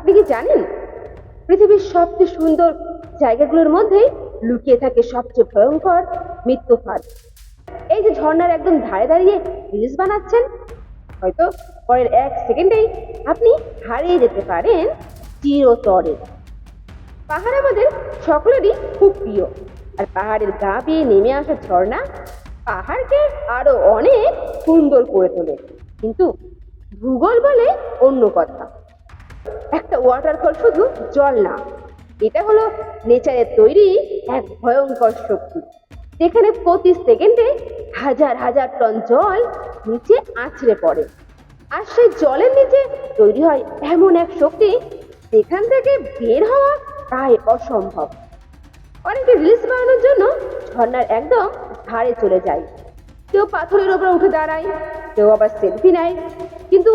আপনি কি জানেন পৃথিবীর সবচেয়ে সুন্দর জায়গাগুলোর মধ্যেই লুকিয়ে থাকে সবচেয়ে ভয়ঙ্কর মৃত্যু ফাঁদ? এই যে ঝর্ণার একদম ধারে দাঁড়িয়ে রিলস বানাচ্ছেন, হয়তো পরের 1 সেকেন্ডেই আপনি হারিয়ে যেতে পারেন চিরতরে। পাহাড় আমাদের সকলেরই খুব প্রিয়, আর পাহাড়ের গা বেয়ে নেমে আসা ঝর্ণা পাহাড়কে আরো অনেক সুন্দর করে তোলে। কিন্তু ভূগোল বলে অন্য কথা। একটা ওয়াটারফল শুধু জল না, এটা হলো নেচারের তৈরি এক ভয়ঙ্কর শক্তি, যেখানে প্রতি সেকেন্ডে হাজার হাজার টন জল নিচে আছড়ে পড়ে। আর সেই জলের নিচে তৈরি হয় এমন এক শক্তি যেখান থেকে বের হওয়া প্রায় অসম্ভব। অনেকে রিলস বানানোর জন্য ঝর্ণার একদম ধারে চলে যায়, কেউ পাথরের ওপর উঠে দাঁড়ায়, কেউ আবার সেলফি নেয়। কিন্তু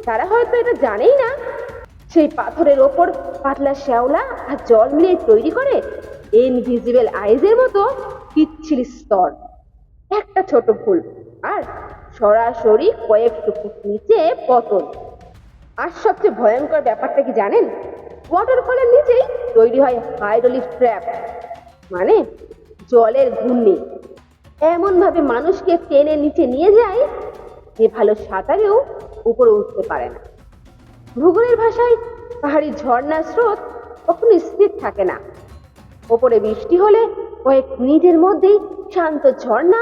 তারা হয়তো এটা জানেই না, সেই পাথরের ওপর পাতলা শ্যাওলা আর জল মিলিয়ে তৈরি করে ইনভিজিবল আইজের মতো পিচ্ছিল স্তর। একটা ছোট ভুল আর সরাসরি কয়েকশো ফুট নিচে পতন। আর সবচেয়ে ভয়ঙ্কর ব্যাপারটা কি জানেন? ওয়াটারফলের নিচেই তৈরি হয় হাইড্রোলিক ট্র্যাপ, মানে জলের ঘূর্ণি। এমন ভাবে মানুষকে টেনে নিচে নিয়ে যায় যে ভালো সাঁতারেও উপরে উঠতে পারে না। ভূগোলের ভাষায় পাহাড়ি ঝর্ণার স্রোত কখনো স্থির থাকে না। ওপরে বৃষ্টি হলে কয়েক মিনিটের মধ্যেই শান্ত ঝর্ণা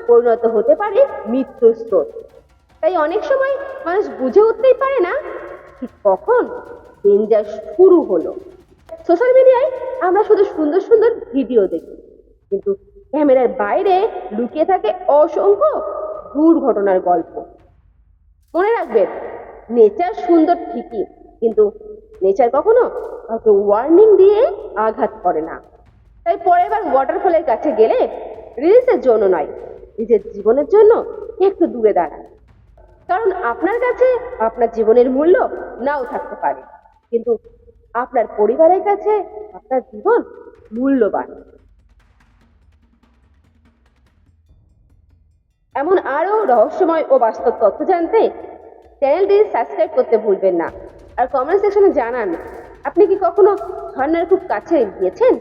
পরিণত হতে পারে মৃত্যুর স্রোত। তাই অনেক সময় মানুষ বুঝে উঠতেই পারে না ঠিক কখন ডেঞ্জার শুরু হলো। সোশ্যাল মিডিয়ায় আমরা শুধু সুন্দর সুন্দর ভিডিও দেখি, কিন্তু ক্যামেরার বাইরে লুকিয়ে থাকে অসংখ্য দুর্ঘটনার গল্প। মনে রাখবেন, নেচার সুন্দর ঠিকই, কিন্তু নেচার কখনো কাউকে ওয়ার্নিং দিয়ে আঘাত করে না। তাই পরের বার ওয়াটারফলের কাছে গেলে রিলসের জন্য নয়, নিজের জীবনের জন্য একটু দূরে দাঁড়ান। কারণ আপনার কাছে আপনার জীবনের মূল্য নাও থাকতে পারে, কিন্তু আপনার পরিবারের কাছে আপনার জীবন মূল্যবান। এমন আরো রহস্যময় ও বাস্তব তথ্য জানতে চ্যানেলটি সাবস্ক্রাইব করতে ভুলবেন না। আর কমেন্ট সেকশনে জানান, আপনি কি কখনো ঝর্ণার খুব কাছে গিয়েছেন?